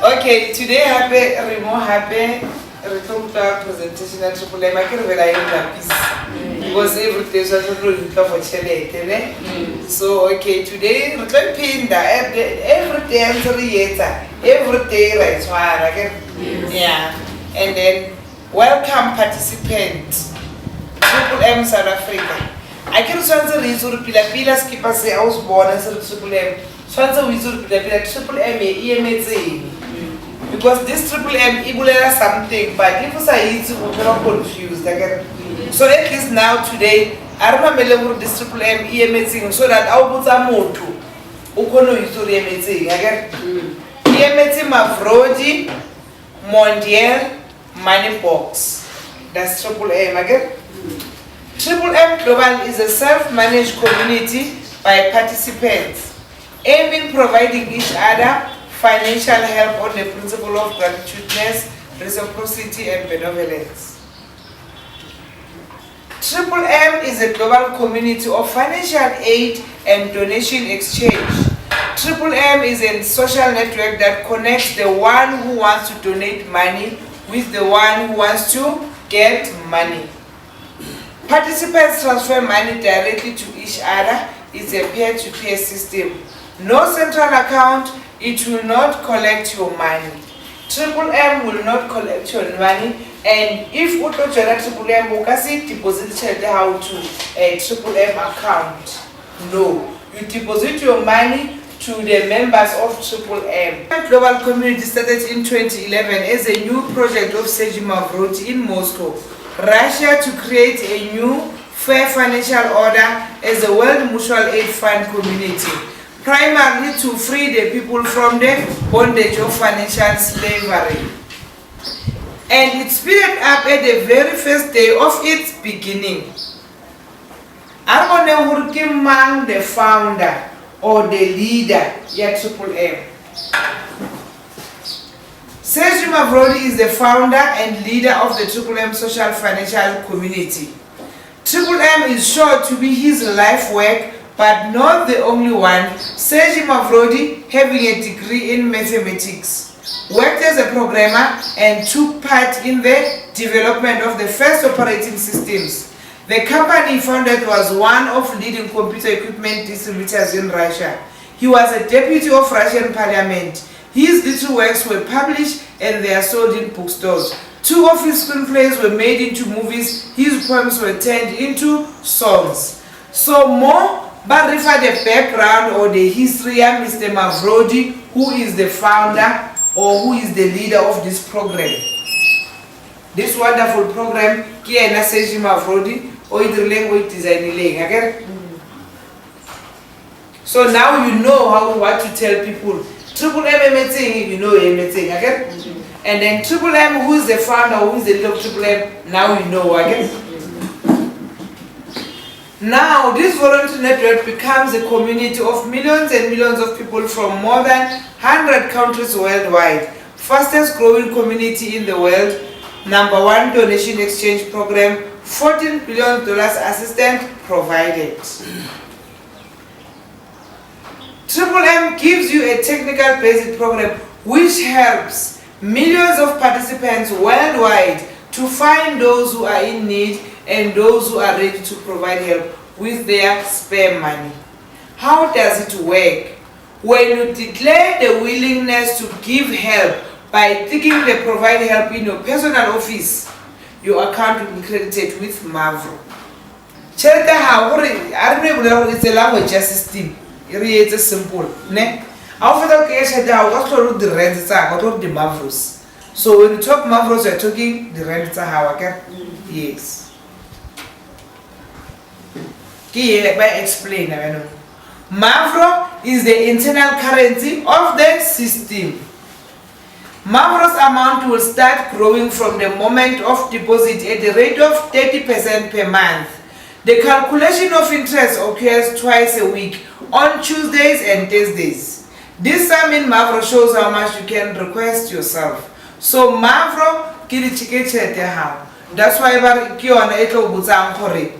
Okay, today happy remote happy return presentation at Triple M. I can rely on that piece because every day so I don't for Chile. So okay, today return pin that every day every day right yeah, and then welcome participants Triple M South Africa. I can answer reason pila skip as I was born as Triple M. So answer we should Triple M EMA because this Triple M ibulela something, but if you say it's confused. So at least now today, I remember this Triple M EMA so that I'll put a motto. Ukono use EMA EMA Mavrodi Mondial Money Box. That's Triple M again. Triple M Global is a self-managed community by participants, aiming providing each other financial help on the principle of gratitudeness, reciprocity, and benevolence. Triple M is a global community of financial aid and donation exchange. Triple M is a social network that connects the one who wants to donate money with the one who wants to get money. Participants transfer money directly to each other. It's a peer-to-peer system. No central account, it will not collect your money. Triple M will not collect your money, and if you don't join Triple M, you can deposit how to a Triple M account. No, you deposit your money to the members of Triple M. Global Community started in 2011 as a new project of Sergei Mavrodi in Moscow, Russia, to create a new fair financial order as a World Mutual Aid Fund community, primarily to free the people from the bondage of financial slavery. And it speeded up at the very first day of its beginning. Armone Hurkimang, the founder or the leader at Triple M. Sergei Mavrodi is the founder and leader of the Triple M social financial community. Triple M is sure to be his life work, but not the only one. Sergei Mavrodi, having a degree in mathematics, worked as a programmer and took part in the development of the first operating systems. The company he founded was one of leading computer equipment distributors in Russia. He was a deputy of Russian parliament. His little works were published and they are sold in bookstores. 2 of his screenplays were made into movies. His poems were turned into songs. So more, but refer the background or the history of Mr. Mavrodi, who is the founder or who is the leader of this program. This wonderful program, Kiana Sergei Mavrodi, or the language designing. Okay? So now you know what to tell people. Triple M thing, you know everything, okay? And then Triple M, who is the founder, who is the leader of Triple M, now you know, okay? Now this volunteer network becomes a community of millions and millions of people from more than 100 countries worldwide. Fastest growing community in the world, #1 donation exchange program, $14 billion assistance provided. Triple M gives you a technical basic program which helps millions of participants worldwide to find those who are in need and those who are ready to provide help with their spare money. How does it work? When you declare the willingness to give help by clicking the provide help in your personal office, your account will be credited with Mavro. It's a language system. It's simple. So when you talk Mavros, you're talking the rent how yes. By explain. Mavro is the internal currency of the system. Mavro's amount will start growing from the moment of deposit at the rate of 30% per month. The calculation of interest occurs twice a week, on Tuesdays and Thursdays. This sum in Mavro shows how much you can request yourself. So Mavro, that's why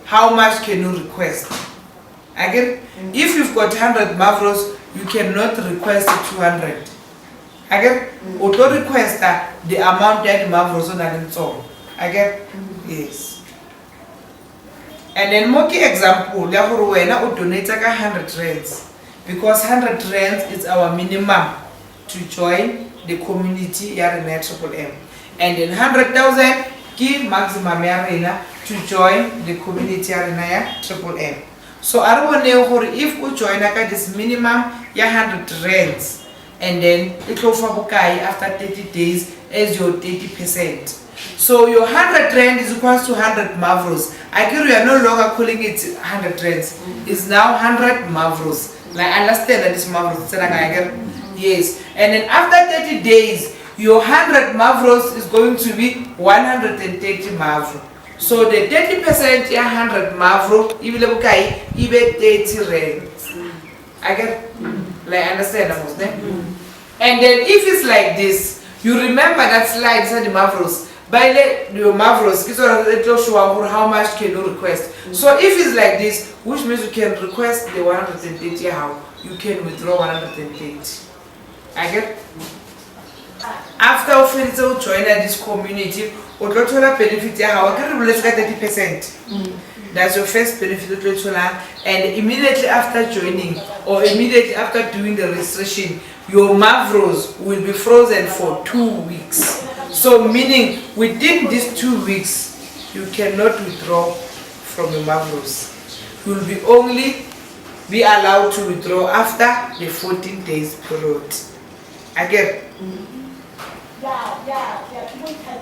how much can you request? Again, if you've got 100 Mavros, you cannot request 200. Again, auto request the amount that Mavros on so. Again, yes. And then moki example, therefore when I donate 100 rands, because 100 rands is our minimum to join the community here in Triple M. And then 100,000 give maximum arena to join the community arena Triple M. So I don't know if we join this minimum 100 rands, and then it will bukai after 30 days as your 30%. So your 100 rand is equal to 100 Mavros. I guess we are no longer calling it 100 rands. It's now 100 Mavros. Like, I understand that it's Mavros. Yes. And then after 30 days, your 100 Mavros is going to be 130 Mavro. So the 30% 100 Mavro, even 30 rands. I get, like, understand almost. And then if it's like this, you remember that slide inside the Mavros. By your Mavros, it will show how much can you request. So if it's like this, which means you can request the 130, how you can withdraw 130. I get. After you join this community, you will benefit how let's get 30%. That's your first benefit. And immediately after joining or immediately after doing the registration, your Mavros will be frozen for 2 weeks. So meaning within these 2 weeks, you cannot withdraw from your Mavros. You will be only be allowed to withdraw after the 14 days period. Again.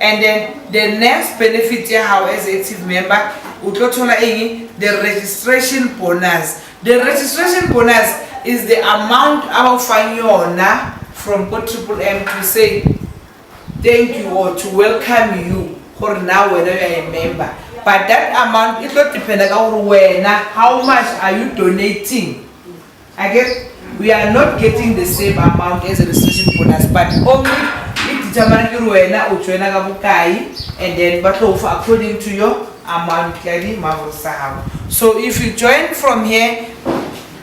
And then the next benefit here, how as an active member, the registration bonus. The registration bonus is the amount of fine from Triple M to say thank you or to welcome you for now whether you are a member. But that amount is not dependent on where how much are you donating. Again, we are not getting the same amount as a registration bonus, but only it determines and then but according to your amount. So if you join from here,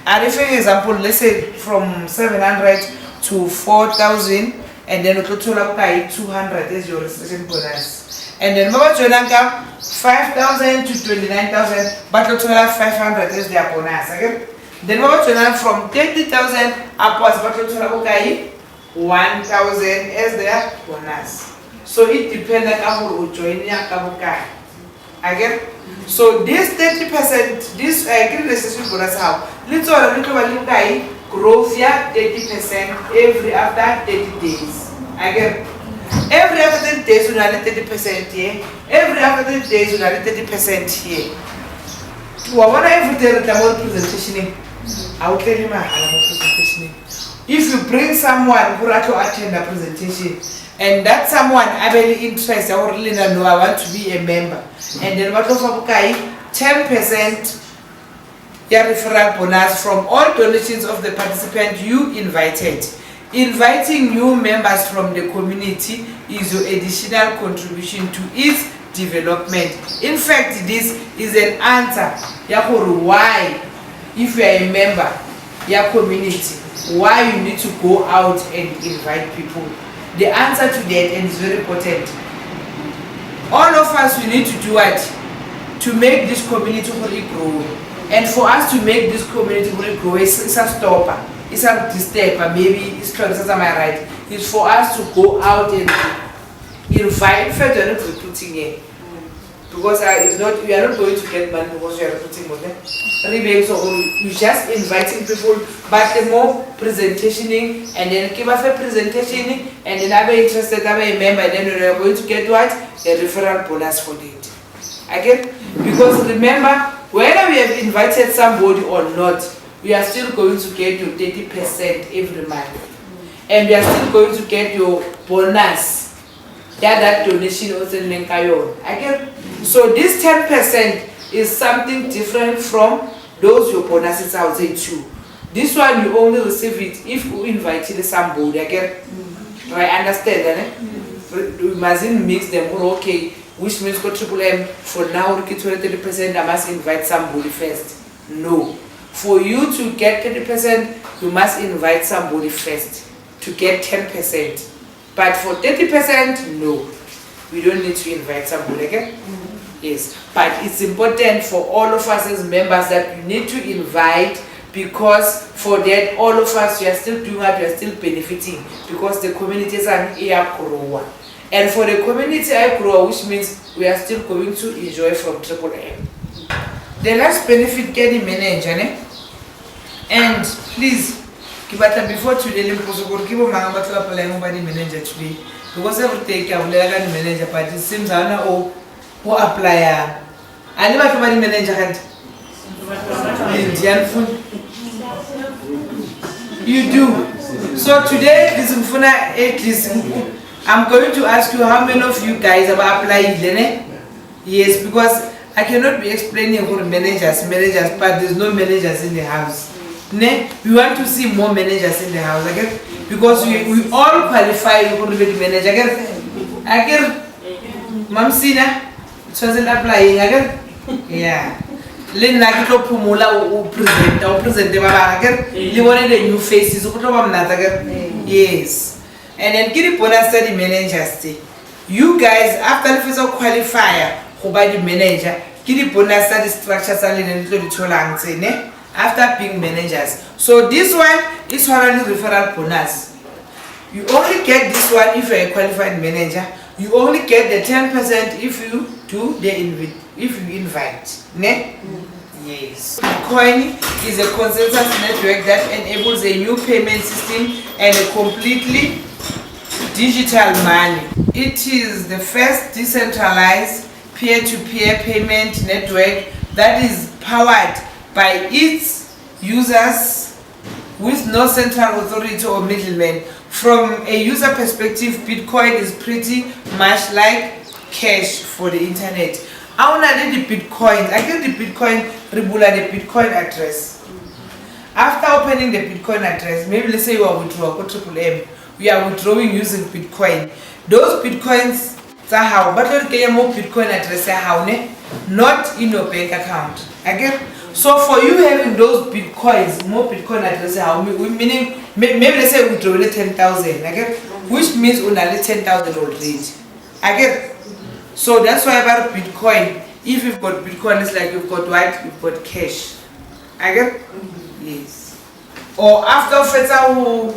and if for example, let's say from 700 to 4,000, and then we go to 200 as your registration bonus. And then Mama Jonaka 5,000 to 29,000, but we 500 as their bonus. Okay? Then Mama Jonaka from 30,000 upwards, but we 1,000 as their bonus. So it depends on who join your kabukai. Again, so this 30%, this registration bonus how little growth here 30% every after 30 days. Again, every after 30 days we have 30% here. Every after 30 days we have 30% here. To our every day the presentation, I will tell you my presentation. If you bring someone who to attend the presentation, and that someone are very interested or really know I want to be a member, and then what of 10% referral bonus from all donations of the participant you invited. Inviting new members from the community is your additional contribution to its development. In fact, this is an answer why, if you are a member, your community, why you need to go out and invite people. The answer to that, and is very important. All of us, we need to do what? To make this community really grow. And for us to make this community really grow, it's a stopper, it's a disturber, maybe it's trying to say, am I right? It's for us to go out and invite, further not recruiting here. Because it's not, we are not going to get money because we are recruiting more. So you just inviting people, but the more presentationing, and then give us a presentation, and then I'm interested, I'm a member, and then we are going to get what? A referral bonus for it. Again, because remember, whether we have invited somebody or not, we are still going to get your 30% every month. And we are still going to get your bonus. That donation also link again. So this 10% is something different from those your bonuses I would say too. This one you only receive it if you invited somebody again. I understand that. We mustn't mix them or okay, which means go Triple M for now 30%, I must invite somebody first. No. For you to get 30%, you must invite somebody first to get 10%. But for 30%, no. We don't need to invite somebody, okay? Yes. But it's important for all of us as members that you need to invite, because for that, all of us, we are still doing what we are still benefiting, because the community is an air grower. And for the community air grower, which means we are still going to enjoy from Triple M. The last benefit, get the manager, ne? And please, before today, manager today, because everything can be manager, but it seems I know who apply. I never come manager. Indian food. You do. So today, this is at least. I'm going to ask you how many of you guys have applied. Yes, because I cannot be explaining for managers, but there's no managers in the house. We want to see more managers in the house, okay? Because we all qualify for the manager. Again, Mam Sina, it wasn't applying again. Yeah. Lena Kito Pumula present you wanted a new faces. Yes. And then Kiri Pona study managers. You guys, after the first qualifier, who by the manager, Kiri Pona study structures and after being managers. So this one is already referral bonus. You only get this one if you're a qualified manager. You only get the 10% if you do the invite. Ne? Yes. Bitcoin is a consensus network that enables a new payment system and a completely digital money. It is the first decentralized peer-to-peer payment network that is powered by its users with no central authority or middleman. From a user perspective, Bitcoin is pretty much like cash for the internet. I want to the Bitcoin. I get the Bitcoin, Ribula the Bitcoin address. After opening the Bitcoin address, maybe let's say you are withdrawing Triple M. We are withdrawing using Bitcoin. Those Bitcoins are how, but you get more Bitcoin address how not in your bank account. Again, so for you having those Bitcoins, more Bitcoin address how, meaning maybe let's say we withdraw 10,000. Again, which means we only 10,000 already. Again. So that's why about Bitcoin, if you've got Bitcoin, it's like you've got what? You've got cash. Again? Yes. Or after who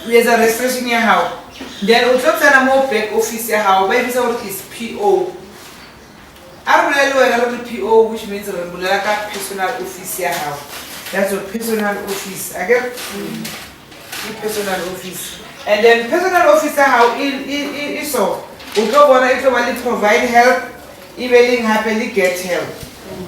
there's a restriction here how. Then we talk about more back office here how, but it's PO. I don't know PO, which means personal office here how. That's a personal office. Again? Personal office. And then personal office how is so. We provide help, even happily get help.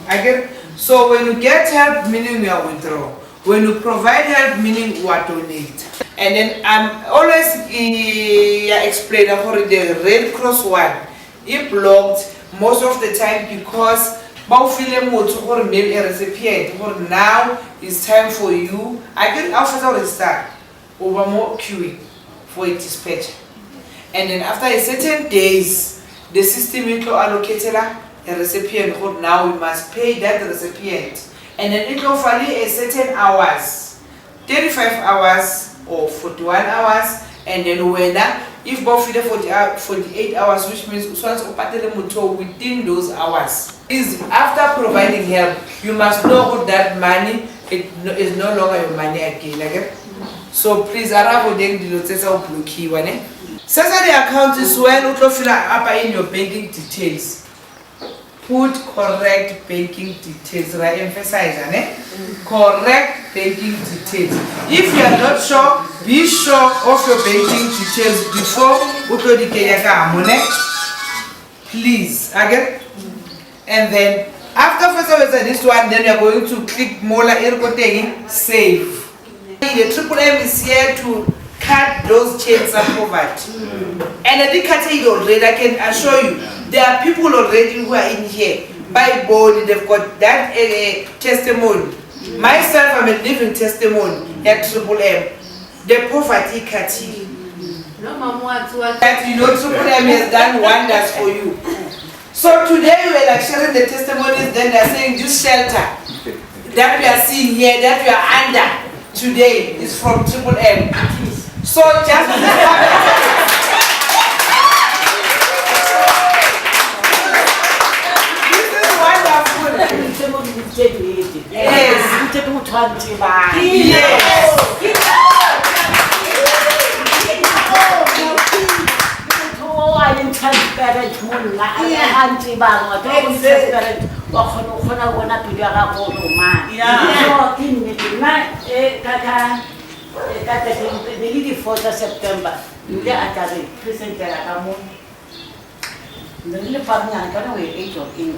Again, so when you get help, meaning you are withdraw. When you provide help, meaning you are donate. And then I'm always explain about the Red Cross one. It blocked most of the time because maybe a recipient. Now it's time for you. I get after start over more queuing for a dispatcher. And then after a certain days, the system will allocate a recipient. Now we must pay that recipient. And then it will follow a certain hours, 35 hours or 41 hours. And then when if both 48 hours, which means within those hours. Is after providing help, you must know that money is no longer your money again. Okay? So please, Salary account is when you fill up in your banking details. Put correct banking details. I emphasize, correct banking details. If you are not sure, be sure of your banking details before you go to the please, again. And then after this one, then you are going to click Mola Airport save. The Triple M is here to cut those chains of poverty. And I did cut it already. I can assure you, there are people already who are in here. By body, they've got that testimony. Myself, I'm a living testimony at Triple M. The poverty cutting. That you know Triple M has done wonders for you. So today we are like sharing the testimonies, then they're saying this shelter. that we are seeing here, that we are under today, is from Triple M. So just this is wonderful. Yes. Transparent, transparent. The 4th of September, we are present there. The little family and can away 8 of in the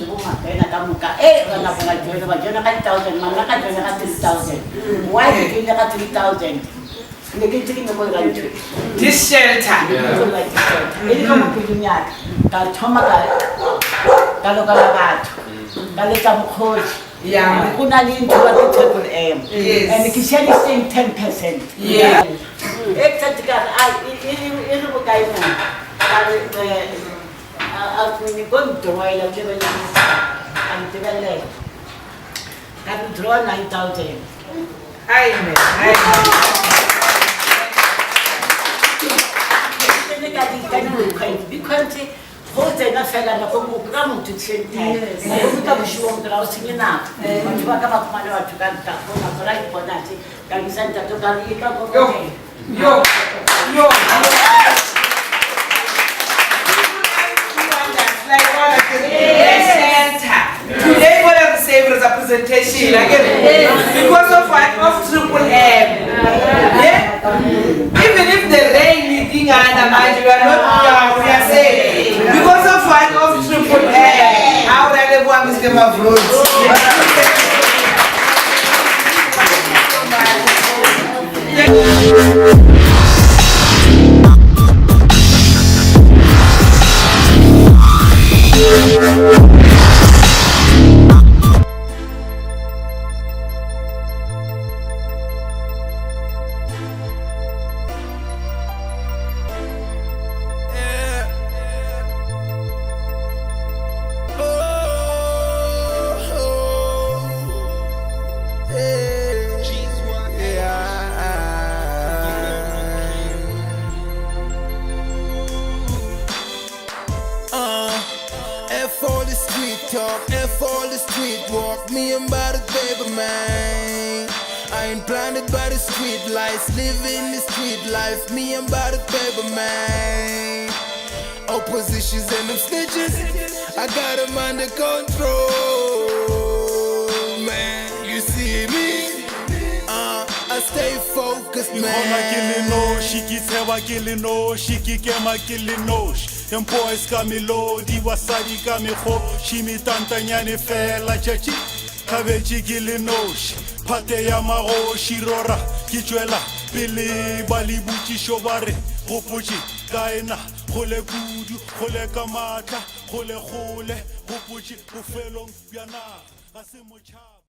woman, Penatamuka, 8 and a 1,000, Manaka 3,000. Why did you get 3,000? They get taking the boy country. This shelter. Like this. Come to the yard. Tomaka, Galogalabat, Galetam Coach. Yeah. Kunali into a Triple M. Yes. And the kitchen is saying 10%. Yeah. Except that I when you go to Royal and develop, can draw 9,000. Amen. Because hold enough fella na program to same time. Na kuta kushuwa mdrao singina. Mtuwa kama kumana watu kanta kuna furahi kwa nasi. Kabisa nitatoka nika kwa Yo. Today what are the same representation again because of what of Triple M. Yeah? Even if the rain is we are not we are saying because of what of Triple M. How that everyone is going to all the street walk, me and by the paper man. I ain't blinded by the street lights, living the street life, me and by the paper man. Oppositions and them snitches, I got them under control, man. You see me? I stay focused, man. Them boys kami low, di wasadi kami ho. Shimi tanta nyane fela chachi. Kabechi gili nosh, pate ya maro shirora. Kichwela, pili balibuchi shobare. Hopuchi, kaina, hole gudu, hole kamata, hole, hopuchi, ufelong biana. Asimucha.